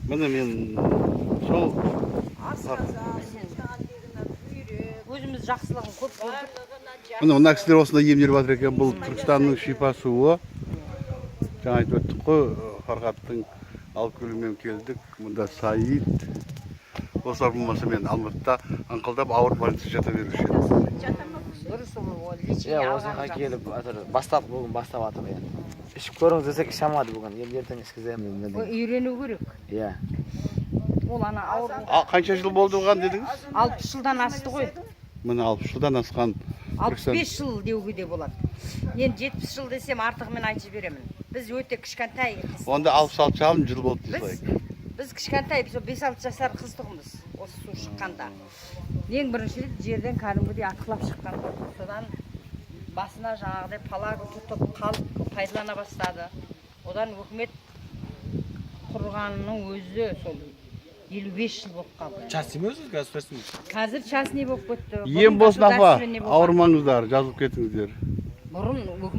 Міне мен сол өзіміз жақсылығын көп көрдік. міне мына кісілер осында емделіп жатыр екен. Бұл Түркістанның шипа суы. Жаңа айтып өттік қой, Фархаттың алып келуімен келдік. Мұнда Саид. Осылар болмаса мен Алматыда аңқылдап ауыр больницада жата беруші едім. Дұрыс ол лечение Иә, алған осыға жақсы. келіп бүгін бастап жатыр енді. Ішіп көріңіз десек іше алмады бүгін. Енді ертең ішкіземін Ой, дедім. үйрену керек. Иә. Ол ана ауыр. Қанша жыл болды оған дедіңіз? 60 жылдан асты ғой. Міне 60 жылдан асқан. 65 жыл деуге де болады. Енді 70 жыл десем артығымен айтып беремін. Біз өте кішкентай қыз. Онда 66 жыл болды дейсіз. Біз кішкентай, біз 5-6 жасар қыз тұғымыз осы су шыққанда. Ең бірінші рет жерден кәдімгідей атқылап шыққан. Содан басына жаңағыдай палак тұтып қалып пайдалана бастады. Одан өкімет құрғанның өзі сол 55 жыл болып қалды. Частный ме өзіңіз государственный? Қазір частный болып кетті. Ем болсын апа, Государственный болған. ауырмаңыздар, жазылып кетіңіздер. Бұрын өкімет